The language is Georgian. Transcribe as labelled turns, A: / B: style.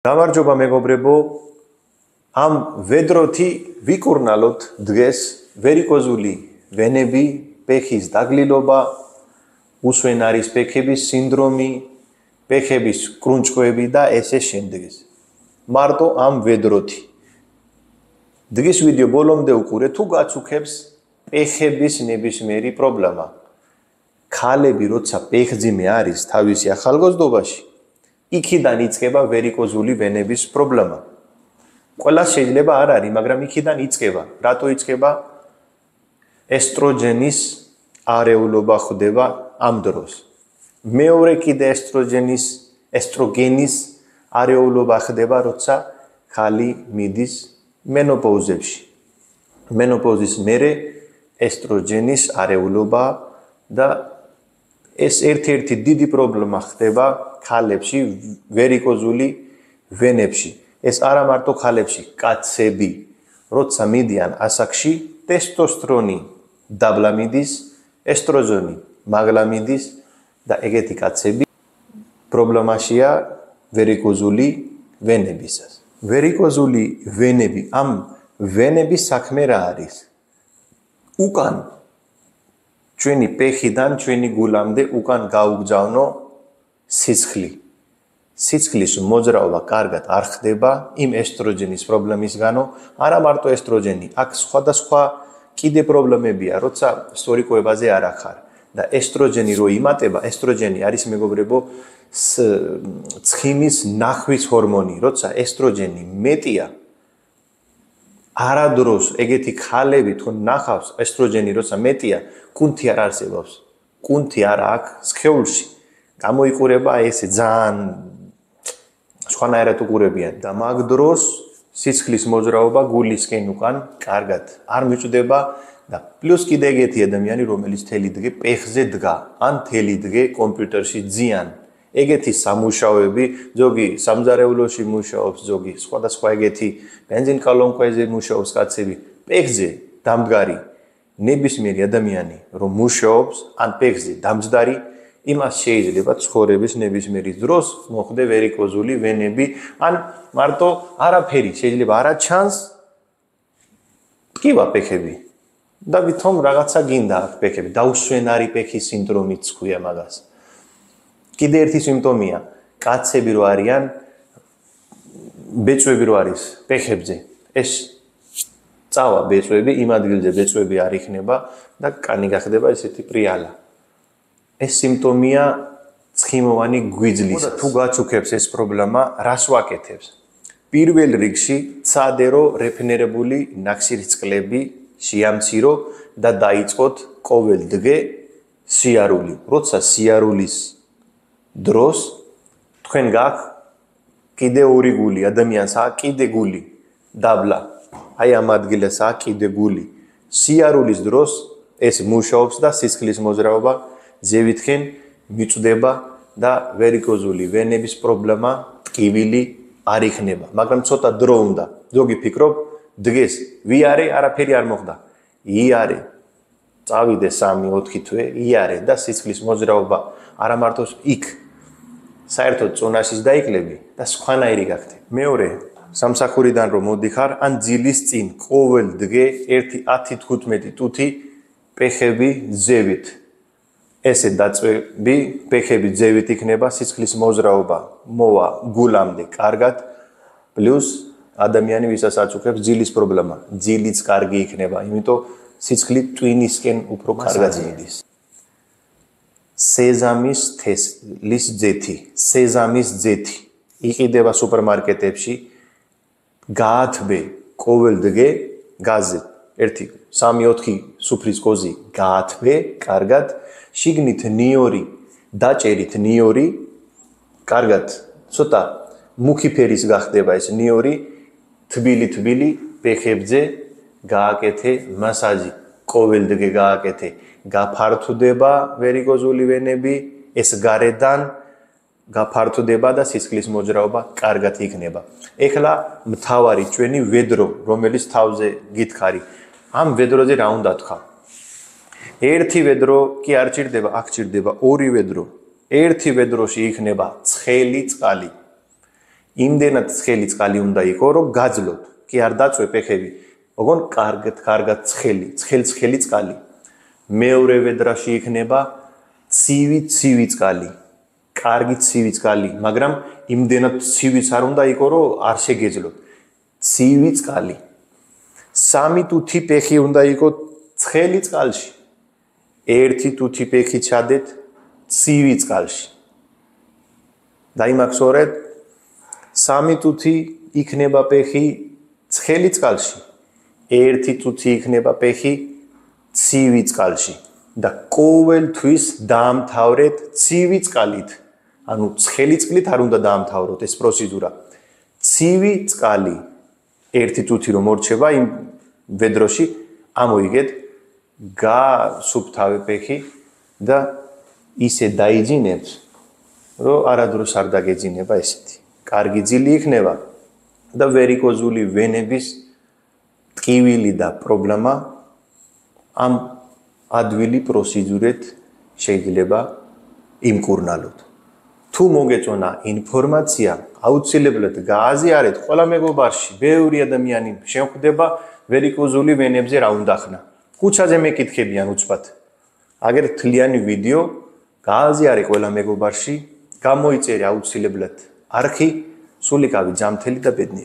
A: გამარჯობა მეგობრებო, ამ ვედროთი ვიკურნალოთ დღეს ვერიკოზული ვენები, ფეხის დაგლილობა, უსვენარის ფეხების სინდრომი, ფეხების კრუნჭყვები და ესე შემდეგს. მარტო ამ ვედროთი. დღის ვიდეო ბოლომდე უყურე, თუ გაცუქებს ფეხების ნებისმიერი პრობლემა. ქალები როცა ფეხძიმე არის თავისი ახალგაზრდობაში, იქიდან იწყება ვერიკოზული ვენების პრობლემა. ყველა შეიძლება არ არის, მაგრამ იქიდან იწყება. რატო იწყება? ესტროგენის არეულობა ხდება ამ დროს. მეორე კიდე ესტროგენის არეულობა ხდება, როცა ხალი მიდის მენოპაუზებში. მენოპაუზის მერე ესტროგენის არეულობა და ეს ერთ-ერთი დიდი პრობლემა ხდება ქალებში, ვერიკოზული ვენებში. ეს არა მარტო ქალებში, კაცები, როცა მიდიან ასაკში, ტესტოსტერონი დაბლა მიდის, ესტროგენი მაგლა მიდის და ეგეთი კაცები პრობლემაშია ვერიკოზული ვენებისას. ვერიკოზული ვენები, ამ ვენების საქმე რა არის? უკან ჩვენი ფეხიდან ჩვენი გულამდე უკან გაუგზავნო სიცხლი. სიცხლის მოძრაობა კარგად არ ხდება იმ ესტროგენის პრობლემისგანო, არა მარტო ესტროგენი, აქ სხვადასხვა კიდე პრობლემებია, როცა სწორიკოებაზე არ ახარ და ესტროგენი რო იმატება, ესტროგენი არის მეგობრებო ცხიმის ნახვის ჰორმონი, როცა ესტროგენი მეტია, არადროს ეგეთი ქალები თუ ნახავს ესტროგენი როცა მეტია, კუნთი არ არსებობს. კუნთი არა აქვს სხეულში. გამოიყურება ესე ძალიან სხვანაირად უყურებიან და მაგ დროს სიცხლის მოძრაობა გულისკენ უკან კარგად არ მიწვდება და პლუს კიდე ეგეთი ადამიანი, რომელიც თელი დღე ფეხზე დგა, ან თელი დღე კომპიუტერში ძიან. ეგეთი სამუშაოები, ზოგი სამზარეულოში მუშაობს, ზოგი სხვადასხვა ეგეთი ბენზინკოლონკაზე მუშაობს კაცები, ფეხზე დამდგარი ნებისმიერი ადამიანი, რომ მუშაობს, ან ფეხზე დამჯდარი, იმას შეიძლება ცხოვრების ნებისმიერი დროს მოხდე ვერიკოზული ვენები, ან მარტო არაფერი შეიძლება არა ჩანს, ტკივა ფეხები და ვითომ რაღაცა გინდა აქ ფეხები, დაუსვენარი ფეხის სინდრომიც ქვია მაგას. კიდე ერთი სიმპტომია, კაცები რო არიან, ბეწვები რო არის ფეხებზე, ეს წავა ბეწვები, იმ ადგილზე ბეწვები არ იქნება და კანი გახდება ესეთი პრიალა. ეს სიმპტომია ცხიმოვანი გვიძლის. თუ გაცუქებს ეს პრობლემა, რას ვაკეთებს? პირველ რიგში ცადერო რეფინირებული ნახშირწყლები შეამცირო და დაიწყოთ ყოველ დღე სიარული. როცა სიარულის დროს თქვენ გაქვთ კიდე ორი გული, ადამიანს აქვს კიდე გული დაბლა. აი ამ ადგილას აქვს კიდე გული. სიარულის დროს ეს მუშაობს და სიცხლის მოძრაობა ზევითკენ მიწვდება და ვერიკოზული ვენების პრობლემა ტკივილი არ იქნება, მაგრამ ცოტა დრო უნდა. ზოგი ფიქრობ, დღეს ვიარე, არაფერი არ მოხდა. იარე. წავიდე 3-4 თვე, იარე და სიცხლის მოძრაობა არა მარტო იქ საერთოდ წონაშიც დაიკლები და სხვანაირი გახდე. მეორე, სამსახურიდან რომ მოდიხარ, ან ძილის წინ ყოველ დღე 10-15 ტუთი ფეხები ძევით. ესე დაწვევი ფეხები ძევით იქნება, სიცხლის მოძრაობა მოვა გულამდე კარგად, პლუს ადამიანი ვისაც აწუხებს ძილის პრობლემა, ძილიც კარგი იქნება, იმიტომ სიცხლი ტვინისკენ უფრო კარგად მიდის. სეზამის თესლის ძეთი, სეზამის ძეთი იყიდება სუპერმარკეტებში, გაათბე ყოველ დღე გაზზე 1-3-4 სუფრის კოზი გაათბე კარგად, შიგნით ნიორი, დაჭერით ნიორი, კარგად, ცოტა მუქი ფერის გახდება ეს ნიორი, თბილი ფეხებზე გააკეთე მასაჟი, ყოველ დღე გააკეთე, გაფართოდება ვერიკოზული ვენები, ეს გარედან გაფართოდება და სიცხლის მოძრაობა კარგად იქნება. ეხლა მთავარი ჩვენი ვედრო, რომელიც თავზე გითხარი, ამ ვედროზე რა უნდა თქვა? ერთი ვედრო კი არ ჭირდება, აქ ჭირდება ორი ვედრო. ერთი ვედროში იქნება ცხელი წყალი. იმდენად ცხელი წყალი უნდა იყოს, რომ გაძლოთ. კი არ დაწვე ფეხები. ოღონ კარგად ცხელი წყალი. მეორე ვედრაში იქნება ცივი წყალი. კარგი ცივი წყალი, მაგრამ იმდენად ცივიც არ უნდა იყოს, რომ არ შეგეძლოთ. ცივი წყალი. 3 ტუთი ფეხი უნდა იყოს ცხელი წყალში. 1 ტუთი ფეხი ჩადეთ ცივი წყალში. დაიმახსოვრეთ 3 ტუთი იქნება ფეხი ცხელი წყალში. 1 ტუთი იქნება ფეხი ცივი წყალში. და ყოველთვის დაამთავრეთ ცივი წყალით. ანუ ცხელი წყლით არ უნდა დაამთავროთ ეს პროცედურა. ცივი წყალი 1 ტუთი რომ მორჩება იმ ვედროში, ამოიგეთ, გასუფთავე ფეხი და ისე დაიძინებთ, რომ არადროს არ დაგეძინება ესეთი. კარგი ძილი იქნება და ვერიკოზული ვენების ტკივილი და პრობლემა ამ ადვილი პროცედურით შეიძლება იმკურნალოთ. თუ მოგეწონა ინფორმაცია, აუცილებლად გააზიარეთ ყველა მეგობარში, ბევრი ადამიანი შეხვდება ვერიკოზული ვენებზე რა უნდა ხნა. ქუჩაზე მეკითხებიან უცბად. აგერ თლიანი ვიდეო გააზიარე ყველა მეგობარში, გამოიწერე აუცილებლად არხი, სულიკავი, ჯამთელი და ბედნიერი.